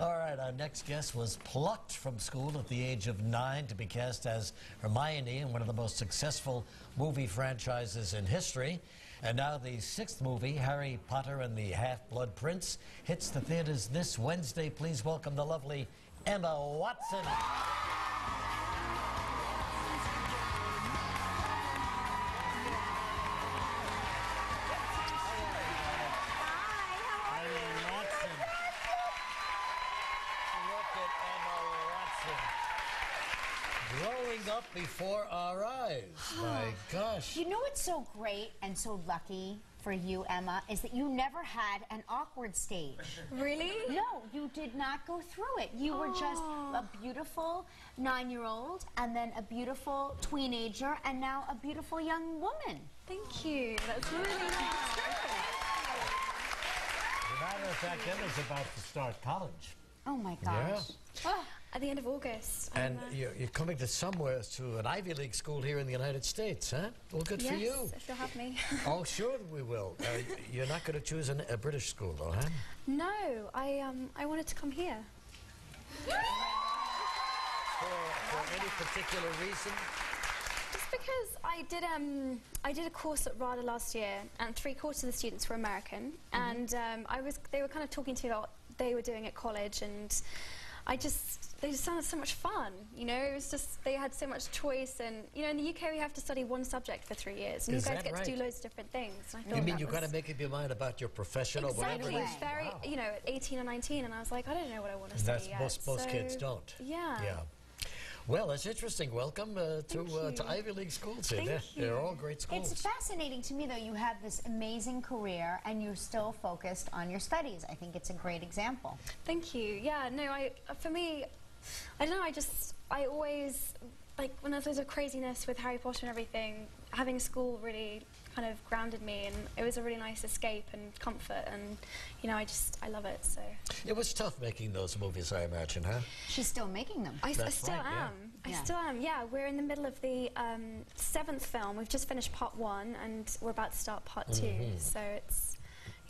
All right, our next guest was plucked from school at the age of 9 to be cast as Hermione in one of the most successful movie franchises in history. And now the sixth movie, Harry Potter and the Half-Blood Prince, hits the theaters this Wednesday. Please welcome the lovely Emma Watson. Growing up before our eyes. My gosh. You know what's so great and so lucky for you, Emma, is that you never had an awkward stage. Really? No, you did not go through it. You were just a beautiful 9-year-old, and then a beautiful teenager, and now a beautiful young woman. Thank you. That's really nice. As a matter of fact, Emma's about to start college. Oh my gosh. Yeah. Oh, at the end of August. And you're coming to somewhere, to an Ivy League school here in the United States, huh? Well, good for you. Yes, if you'll have me. Oh, sure we will. You're not going to choose a British school, though, huh? No, I wanted to come here. For any particular reason? Just because I did a course at RADA last year, and 3/4 of the students were American, and they were kind of talking to me about what they were doing at college, and they just sounded so much fun, you know. It was just, they had so much choice, and you know, in the UK we have to study one subject for 3 years, and you guys get to do loads of different things. And I thought, you mean you've got to make up your mind about your profession or whatever? Exactly. It's very, you know, at 18 or 19, and I was like, I don't know what I want to study yet. Most kids don't. Yeah. Yeah. Well, that's interesting. Welcome to Ivy League schools. They're all great schools. It's fascinating to me, though. You have this amazing career, and you're still focused on your studies. I think it's a great example. Thank you. Yeah, no, for me, I don't know, I always, like, when there's loads of craziness with Harry Potter and everything, having school really kind of grounded me, and it was a really nice escape and comfort, and, you know, I love it, so. It was tough making those movies, I imagine, huh? She's still making them. I still am. I still am, yeah. We're in the middle of the 7th film. We've just finished part 1, and we're about to start part 2, so it's...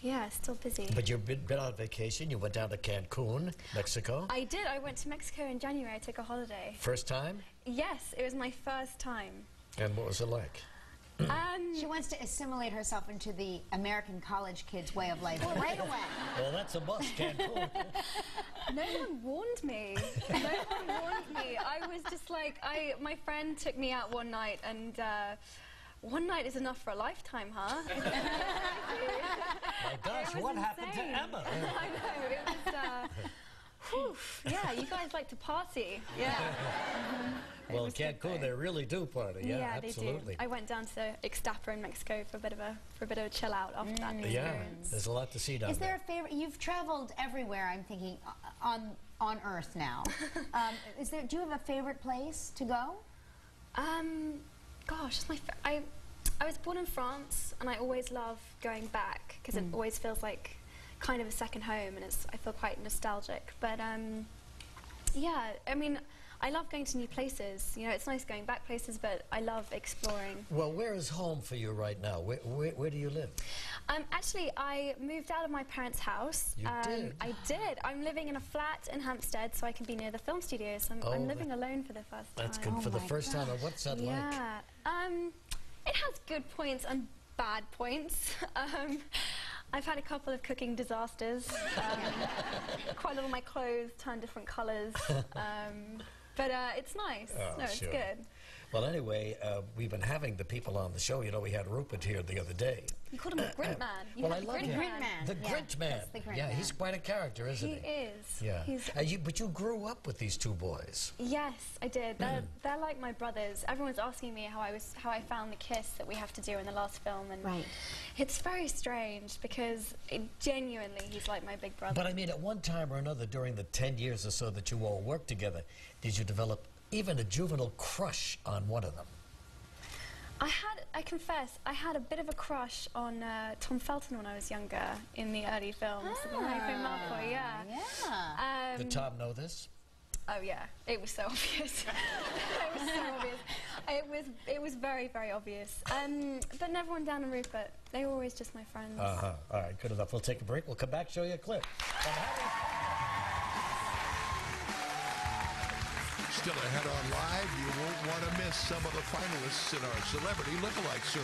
Yeah, still busy. But you've been on vacation. You went down to Cancun, Mexico. I did. I went to Mexico in January. I took a holiday. First time? Yes, it was my first time. And what was it like? She wants to assimilate herself into the American college kids' way of life right away. Well, that's a must, Cancun. No one warned me. No one warned me. I was just like, my friend took me out one night, and one night is enough for a lifetime, huh? My gosh, what happened to Emma? I know, it was, whew, yeah, you guys like to party. Yeah. Well, in Cancun, they really do party. Yeah, absolutely. They do. I went down to Ixtapa in Mexico for a bit of a chill out after that experience. Yeah, there's a lot to see down there. Is there a favorite? You've traveled everywhere, I'm thinking, on Earth now. Do you have a favorite place to go? Gosh, I was born in France, and I always love going back because it always feels like kind of a second home, and I feel quite nostalgic. But yeah, I mean, I love going to new places. You know, it's nice going back places, but I love exploring. Well, where is home for you right now? Where do you live? Actually, I moved out of my parents' house. You did? I did. I'm living in a flat in Hampstead, so I can be near the film studios. I'm living alone for the first time. That's good for the first time. And what's that like? Yeah. It has good points and bad points. I've had a couple of cooking disasters. Quite a lot of my clothes turn different colours. But it's nice. Oh, no, it's good. Well, anyway, we've been having the people on the show. You know, we had Rupert here the other day. You called him the Grit Man. Well, I love him. The Yeah, Grit Man. the Grit Yeah, Man. he's quite a character, isn't he? He is. Yeah. But you grew up with these two boys. Yes, I did. They're like my brothers. Everyone's asking me how I found the kiss that we have to do in the last film, and it's very strange because genuinely he's like my big brother. But I mean, at one time or another during the 10 years or so that you all worked together, did you develop even a juvenile crush on one of them? I confess, I had a bit of a crush on Tom Felton when I was younger in the early films. Malfoy, yeah. Did Tom know this? Oh yeah, it was so obvious. It was so obvious. It was very, very obvious. But never one down and Rupert. They were always just my friends. All right, good enough. We'll take a break. We'll come back, show you a clip. Still ahead on Live, you won't want to miss some of the finalists in our Celebrity Lookalike Search.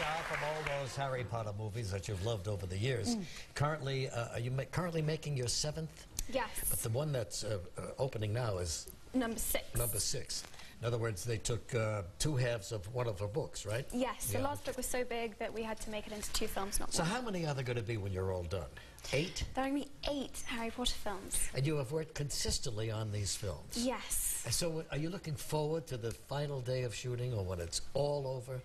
Now from all those Harry Potter movies that you've loved over the years. Currently, are you currently making your 7th? Yes. But the one that's opening now is Number 6. number 6. In other words, they took 2 halves of one of her books, right? Yes, Yeah. the last book was so big that we had to make it into 2 films, not So one. how many are there going to be when you're all done? 8? There are going to be 8 Harry Potter films. And you have worked consistently on these films. Yes. So are you looking forward to the final day of shooting, or when it's all over?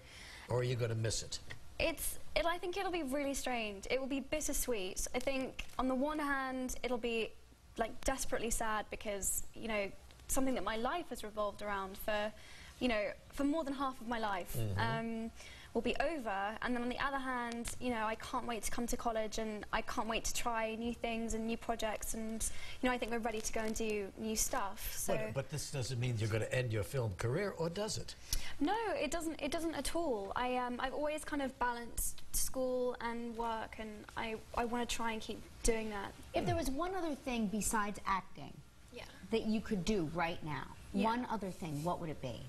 Or are you going to miss it? I think it'll be really strange. It will be bittersweet. I think on the one hand, it'll be like desperately sad because, you know, something that my life has revolved around for, you know, for more than half of my life will be over. And then on the other hand, you know, I can't wait to come to college and I can't wait to try new things and new projects. And, you know, I think we're ready to go and do new stuff. So. But this doesn't mean you're going to end your film career, or does it? No, it doesn't. It doesn't at all. I've always kind of balanced school and work, and I want to try and keep doing that. If there was one other thing besides acting that you could do right now, one other thing, what would it be?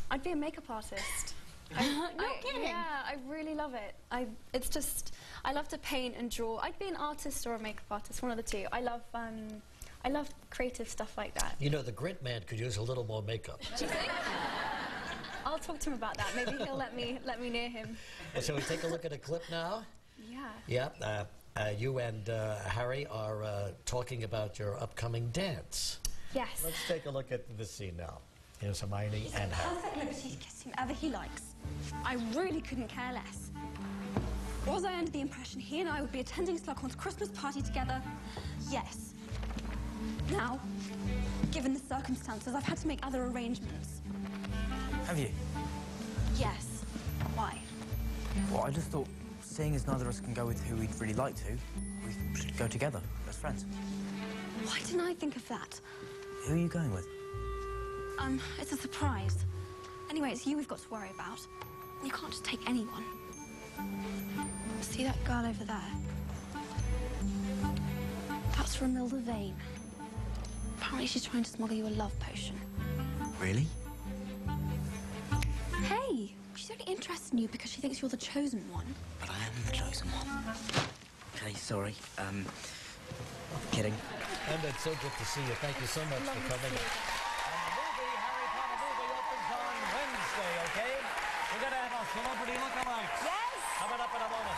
I'd be a makeup artist. No kidding. Yeah, I really love it. It's just, I love to paint and draw. I'd be an artist or a makeup artist, one of the two. I love creative stuff like that. You know, the Grit Man could use a little more makeup. Do you think? I'll talk to him about that. Maybe he'll let me near him. Well, shall we take a look at a clip now? Yeah. Yeah. You and Harry are talking about your upcoming dance. Yes. Let's take a look at this scene now. Here's Hermione and Harry. Perfect liberty to kiss whomever he likes. I really couldn't care less. Was I under the impression he and I would be attending Slughorn's Christmas party together? Yes. Now, given the circumstances, I've had to make other arrangements. Have you? Yes. Why? Well, I just thought, seeing as neither of us can go with who we'd really like to, we should go together as friends. Why didn't I think of that? Who are you going with? It's a surprise. Anyway, it's you we've got to worry about. You can't just take anyone. See that girl over there? That's Romilda Vane. Apparently she's trying to smuggle you a love potion. Really? Hey, she's only interested in you because she thinks you're the chosen one. But I am the chosen one. Okay, sorry. Kidding. And it's so good to see you. Thank you so much for coming. And the movie, Harry Potter movie, opens on Wednesday, okay? We're going to have our celebrity lookalikes. Yes. Coming up in a moment.